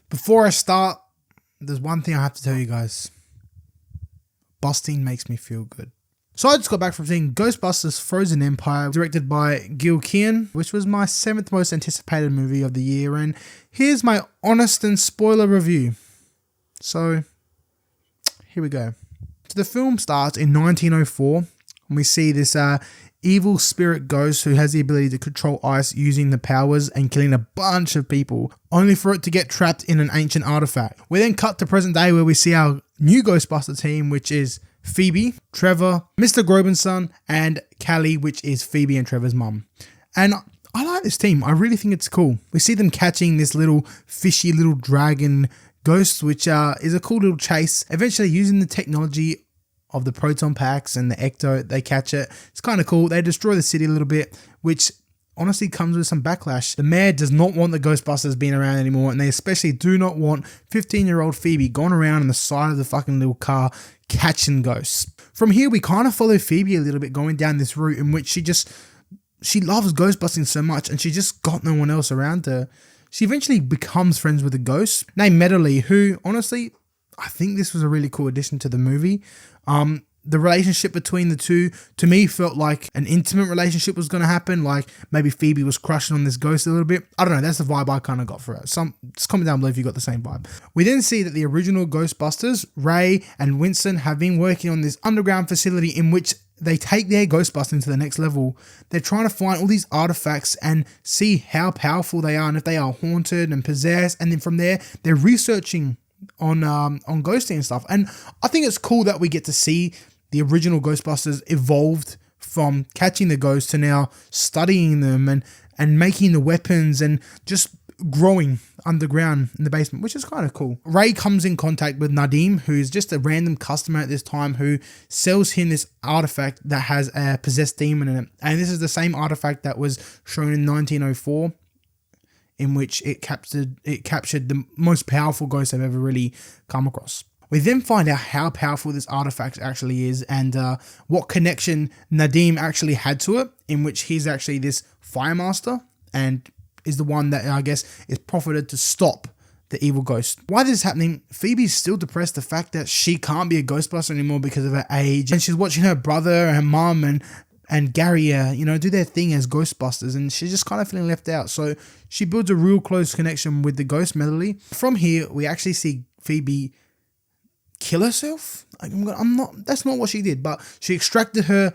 Before I start, there's one thing I have to tell you guys. Busting makes me feel good. So I just got back from seeing Ghostbusters Frozen Empire, directed by Gil Keane, which was my 7th most anticipated movie of the year, and here's my honest and spoiler review. So, here we go. So the film starts in 1904, and we see this evil spirit ghost who has the ability to control ice using the powers and killing a bunch of people, only for it to get trapped in an ancient artifact. We then cut to present day where we see our new Ghostbuster team, which is Phoebe, Trevor, Mr. Groban's son, and Callie, which is Phoebe and Trevor's mum. And I like this team. I really think it's cool. We see them catching this little fishy little dragon ghost, which is a cool little chase. Eventually, using the technology of the proton packs and the ecto, they catch it. It's kind of cool. They destroy the city a little bit, which honestly comes with some backlash. The mayor does not want the Ghostbusters being around anymore, and they especially do not want 15-year-old Phoebe going around on the side of the fucking little car catching ghosts. From here, we kind of follow Phoebe a little bit going down this route in which she loves ghostbusting so much, and she just got no one else around her. She eventually becomes friends with a ghost named Medley, who honestly, I think this was a really cool addition to the movie. The relationship between the two, to me, felt like an intimate relationship was going to happen. Like maybe Phoebe was crushing on this ghost a little bit. I don't know. That's the vibe I kind of got for her. Just comment down below if you got the same vibe. We then see that the original Ghostbusters, Ray and Winston, have been working on this underground facility in which they take their Ghostbusting to the next level. They're trying to find all these artifacts and see how powerful they are and if they are haunted and possessed. And then from there, they're researching on ghosting and stuff. And I think it's cool that we get to see the original Ghostbusters evolved from catching the ghosts to now studying them and making the weapons and just growing underground in the basement, which is kind of cool. Ray comes in contact with Nadim, who's just a random customer at this time, who sells him this artifact that has a possessed demon in it. And this is the same artifact that was shown in 1904, in which it captured the most powerful ghost I've ever really come across. We then find out how powerful this artifact actually is and what connection Nadim actually had to it, in which he's actually this fire master and is the one that I guess is profited to stop the evil ghost. Why this is happening, Phoebe's still depressed the fact that she can't be a Ghostbuster anymore because of her age, and she's watching her brother and her mum and Gary, do their thing as Ghostbusters, and she's just kind of feeling left out. So she builds a real close connection with the ghost Medley. From here, we actually see Phoebe kill herself. That's not what she did, but she extracted her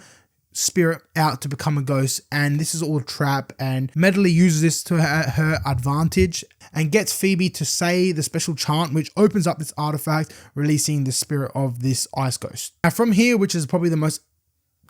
spirit out to become a ghost, and this is all a trap, and Medley uses this to her advantage and gets Phoebe to say the special chant, which opens up this artifact, releasing the spirit of this ice ghost. Now from here, which is probably the most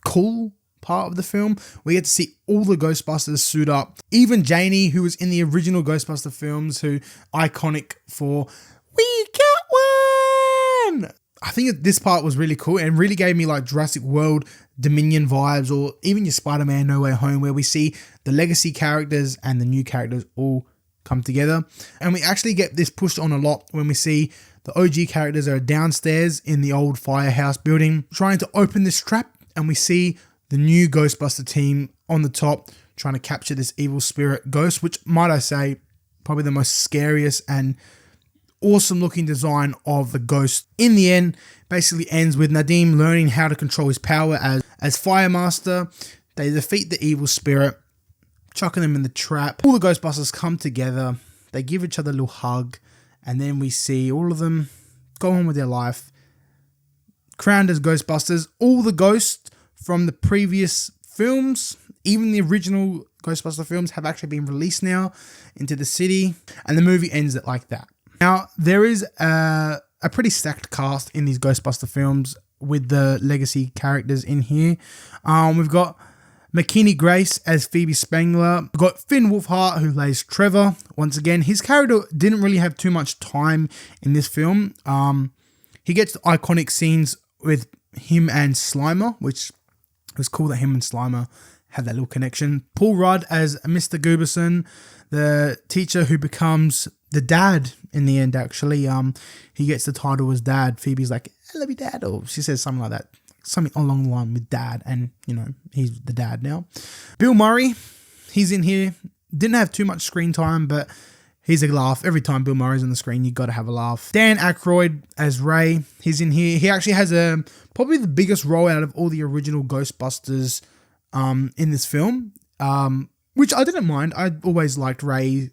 cool part of the film, we get to see all the Ghostbusters suit up. Even Janie, who was in the original Ghostbuster films, who iconic for "We got one." I think this part was really cool and really gave me like Jurassic World Dominion vibes, or even your Spider-Man No Way Home, where we see the legacy characters and the new characters all come together. And we actually get this pushed on a lot when we see the OG characters are downstairs in the old firehouse building trying to open this trap, and we see the new Ghostbuster team on the top trying to capture this evil spirit ghost, which, might I say, probably the most scariest and awesome looking design of the ghost. In the end, basically ends with Nadim learning how to control his power as Fire Master. They defeat the evil spirit, chucking them in the trap. All the Ghostbusters come together, they give each other a little hug, and then we see all of them go on with their life, crowned as Ghostbusters. All the ghosts from the previous films, even the original Ghostbuster films, have actually been released now into the city, and the movie ends it like that. Now, there is a pretty stacked cast in these Ghostbuster films with the legacy characters in here. We've got McKinney Grace as Phoebe Spangler. We've got Finn Wolfhard, who plays Trevor. Once again, his character didn't really have too much time in this film. He gets the iconic scenes with him and Slimer, which was cool that him and Slimer had that little connection. Paul Rudd as Mr. Gooberson, the teacher who becomes the dad in the end, actually. He gets the title as dad. Phoebe's like, "I love you, dad," or she says something like that. Something along the line with dad, and he's the dad now. Bill Murray, he's in here. Didn't have too much screen time, but He's a laugh. Every time Bill Murray's on the screen, you got to have a laugh. Dan Aykroyd as Ray. He's in here. He actually has probably the biggest role out of all the original Ghostbusters in this film, which I didn't mind. I always liked Ray,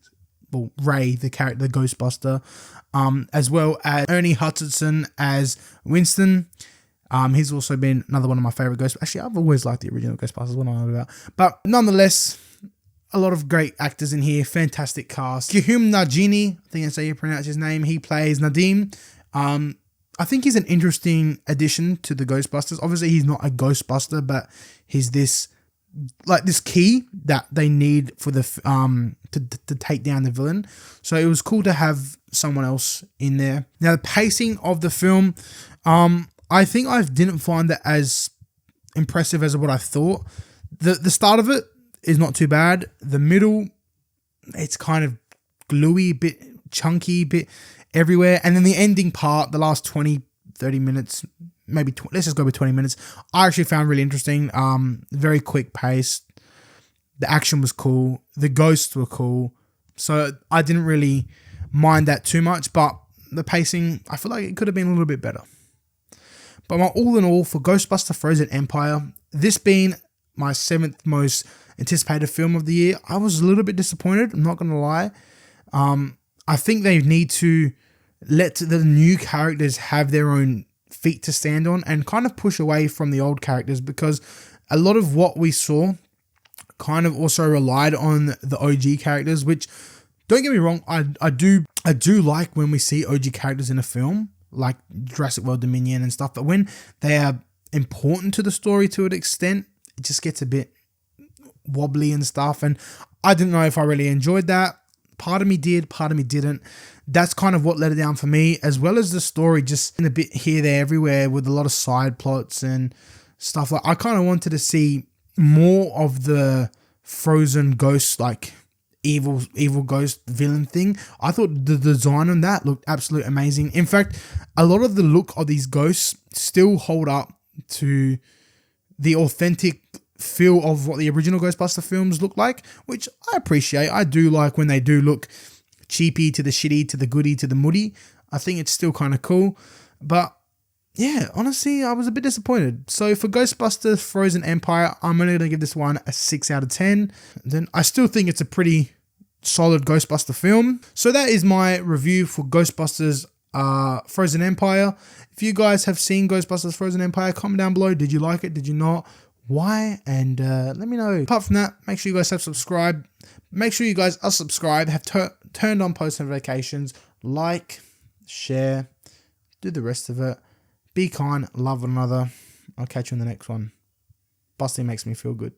the character, the Ghostbuster, as well as Ernie Hutchinson as Winston. He's also been another one of my favorite Ghostbusters. Actually, I've always liked the original Ghostbusters, what I'm about. But nonetheless, a lot of great actors in here. Fantastic cast. Kihum Najini, I think that's how you pronounce his name. He plays Nadim. I think he's an interesting addition to the Ghostbusters. Obviously, he's not a Ghostbuster, but he's this key that they need for the to take down the villain. So it was cool to have someone else in there. Now, the pacing of the film, I think I didn't find that as impressive as what I thought. The start of it is not too bad. The middle, it's kind of gluey, a bit chunky, a bit everywhere. And then the ending part, the last 20, 30 minutes, maybe let's just go with 20 minutes, I actually found really interesting. Very quick pace. The action was cool. The ghosts were cool. So I didn't really mind that too much, but the pacing, I feel like it could have been a little bit better. But my all in all, for Ghostbusters Frozen Empire, this being my 7th most anticipated film of the year, I was a little bit disappointed. I'm not going to lie. I think they need to let the new characters have their own feet to stand on and kind of push away from the old characters, because a lot of what we saw kind of also relied on the OG characters, which, don't get me wrong, I do like when we see OG characters in a film, like Jurassic World Dominion and stuff, but when they are important to the story to an extent, it just gets a bit wobbly and stuff, and I didn't know if I really enjoyed that. Part of me did, part of me didn't. That's kind of what let it down for me, as well as the story just in a bit here, there, everywhere with a lot of side plots and stuff. Like, I kind of wanted to see more of the Frozen ghost, like evil ghost villain thing. I thought the design on that looked absolutely amazing. In fact, a lot of the look of these ghosts still hold up to the authentic feel of what the original Ghostbuster films look like, which I appreciate. I do like when they do look cheapy to the shitty, to the goody, to the moody. I think it's still kind of cool. But yeah, honestly, I was a bit disappointed. So for Ghostbusters Frozen Empire, I'm only going to give this one a 6 out of 10. Then I still think it's a pretty solid Ghostbuster film. So that is my review for Ghostbusters Frozen Empire. If you guys have seen Ghostbusters Frozen Empire, comment down below. Did you like it? Did you not? Why? And let me know. Apart from that, make sure you guys have subscribed. Make sure you guys are subscribed, have turned on post notifications, like, share, do the rest of it. Be kind, love one another. I'll catch you in the next one. Busting makes me feel good.